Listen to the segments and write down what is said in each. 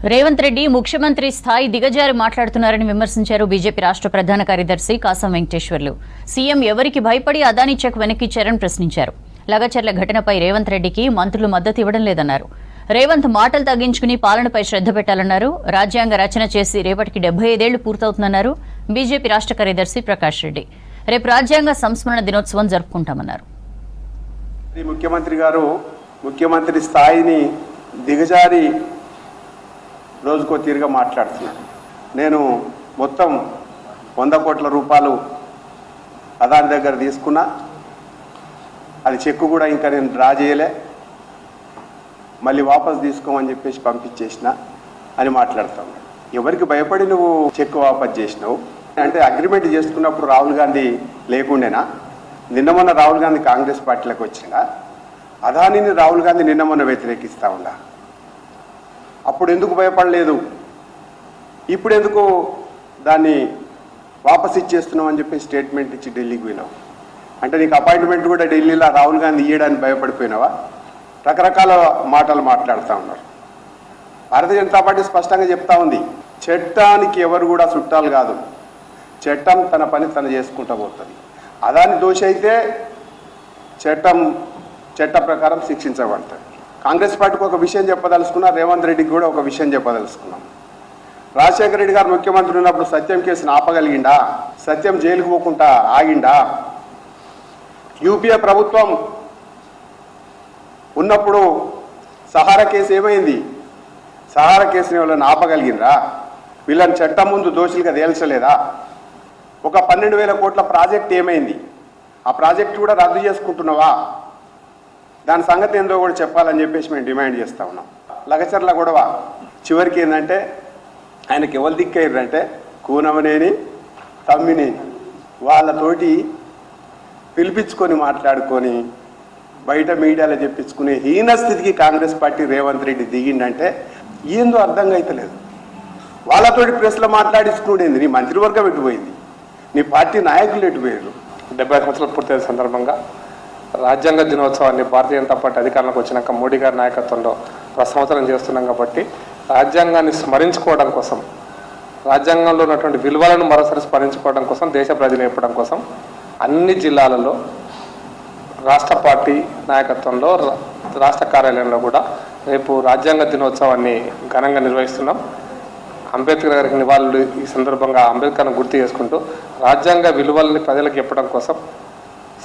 రేవంత్ రెడ్డి ముఖ్యమంత్రి స్థాయి దిగజారి మాట్లాడుతున్నారని విమర్శించారు బీజేపీ రాష్ట్ర ప్రధాన కార్యదర్శి కాసం వెంకటేశ్వర్లు. సీఎం ఎవరికి భయపడి అదానీ చెక్ వెనక్కిచ్చారని ప్రశ్నించారు. లగచర్ల ఘటనపై రేవంత్ రెడ్డికి మంత్రులు మద్దతు ఇవ్వడం లేదన్నారు. రేవంత్ మాటలు తగ్గించుకుని పాలనపై శ్రద్ధ పెట్టాలన్నారు. రాజ్యాంగ రచన చేసి రేపటికి 75 ఏళ్లు పూర్తవుతుందన్నారు బీజేపీ రాష్ట్ర కార్యదర్శి ప్రకాష్ రెడ్డి. రేపు రాజ్యాంగ సంస్మరణ దినోత్సవం జరుపుకుంటామన్నారు. ముఖ్యమంత్రి గారు ముఖ్యమంత్రి స్థాయిని దిగజారి రోజుకో తీరుగా మాట్లాడుతున్నాడు. నేను మొత్తం 100 కోట్ల రూపాయలు అదాని దగ్గర తీసుకున్నా, అది చెక్కు కూడా ఇంకా నేను డ్రా చేయలే, మళ్ళీ వాపసు తీసుకోమని చెప్పేసి పంపించేసిన అని మాట్లాడుతాను. ఎవరికి భయపడి నువ్వు చెక్కు వాపసు చేసినావు అంటే అగ్రిమెంట్ చేసుకున్నప్పుడు రాహుల్ గాంధీ లేకుండేనా? నిన్న మొన్న రాహుల్ గాంధీ కాంగ్రెస్ పార్టీలోకి వచ్చినా అదానిని రాహుల్ గాంధీ నిన్న మొన్న వ్యతిరేకిస్తూ ఉందా? అప్పుడు ఎందుకు భయపడలేదు? ఇప్పుడు ఎందుకు దాన్ని వాపస్ ఇచ్చేస్తున్నాం అని చెప్పి స్టేట్మెంట్ ఇచ్చి ఢిల్లీకి పోయినావు? అంటే నీకు అపాయింట్మెంట్ కూడా ఢిల్లీలో రాహుల్ గాంధీ ఇయ్యడానికి భయపడిపోయినావా? రకరకాల మాటలు మాట్లాడుతూ ఉన్నారు. భారతీయ జనతా పార్టీ స్పష్టంగా చెప్తా ఉంది, చట్టానికి ఎవరు కూడా చుట్టాలు కాదు, చట్టం తన పని తను చేసుకుంటూ పోతుంది. అదాని దోషి అయితే చట్ట ప్రకారం శిక్షించబడతాడు. కాంగ్రెస్ పార్టీకి ఒక విషయం చెప్పదలుచుకున్నా, రేవంత్ రెడ్డికి కూడా ఒక విషయం చెప్పదలుచుకున్నాం. రాజశేఖర రెడ్డి గారు ముఖ్యమంత్రి ఉన్నప్పుడు సత్యం కేసును ఆపగలిగిండా? సత్యం జైలుకు పోకుండా ఆగిండా? యూపీఏ ప్రభుత్వం ఉన్నప్పుడు సహారా కేసు ఏమైంది? సహారా కేసుని వాళ్ళని ఆపగలిగినరా? వీళ్ళని చట్టం ముందు దోషులుగా తేల్చలేదా? ఒక 12,000 కోట్ల ప్రాజెక్ట్ ఏమైంది? ఆ ప్రాజెక్ట్ కూడా రద్దు చేసుకుంటున్నావా? దాని సంగతి ఏందో కూడా చెప్పాలని చెప్పేసి మేము డిమాండ్ చేస్తూ ఉన్నాం. లగచర్ల గొడవ చివరికి ఏంటంటే ఆయనకి ఎవరు దిక్కయ్యారంటే కూనమనేని తమ్మినేని వాళ్ళతోటి పిలిపించుకొని మాట్లాడుకొని బయట మీడియాలో చెప్పించుకునే హీన స్థితికి కాంగ్రెస్ పార్టీ రేవంత్ రెడ్డి దిగిందంటే ఏందో అర్థంగా అయితలేదు. వాళ్ళతోటి ప్రెస్లో మాట్లాడించుకునేది నీ మంత్రివర్గం ఎటుపోయింది, నీ పార్టీ నాయకులు ఎటుపోయారు? 70 సంవత్సరాలు పూర్తయిన సందర్భంగా రాజ్యాంగ దినోత్సవాన్ని భారతీయ జనతా పార్టీ అధికారంలోకి వచ్చినాక మోడీ గారి నాయకత్వంలో సంవత్సరం చేస్తున్నాం కాబట్టి రాజ్యాంగాన్ని స్మరించుకోవడం కోసం, రాజ్యాంగంలో ఉన్నటువంటి విలువలను మరోసారి స్మరించుకోవడం కోసం, దేశ ప్రజలు చెప్పడం కోసం అన్ని జిల్లాలలో రాష్ట్ర పార్టీ నాయకత్వంలో రాష్ట్ర కార్యాలయంలో కూడా రేపు రాజ్యాంగ దినోత్సవాన్ని ఘనంగా నిర్వహిస్తున్నాం. అంబేద్కర్ గారికి నివాళులు ఈ సందర్భంగా అంబేద్కర్ను గుర్తు చేసుకుంటూ రాజ్యాంగ విలువల్ని ప్రజలకు చెప్పడం కోసం,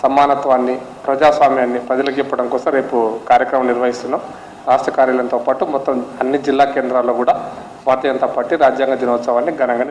సమానత్వాన్ని, ప్రజాస్వామ్యాన్ని ప్రజలకు చెప్పడం కోసం రేపు కార్యక్రమం నిర్వహిస్తున్నాం. రాష్ట్ర కార్యాలయంతో పాటు మొత్తం అన్ని జిల్లా కేంద్రాల్లో కూడా భారతీయ జనతా పార్టీ రాజ్యాంగ దినోత్సవాన్ని ఘనంగా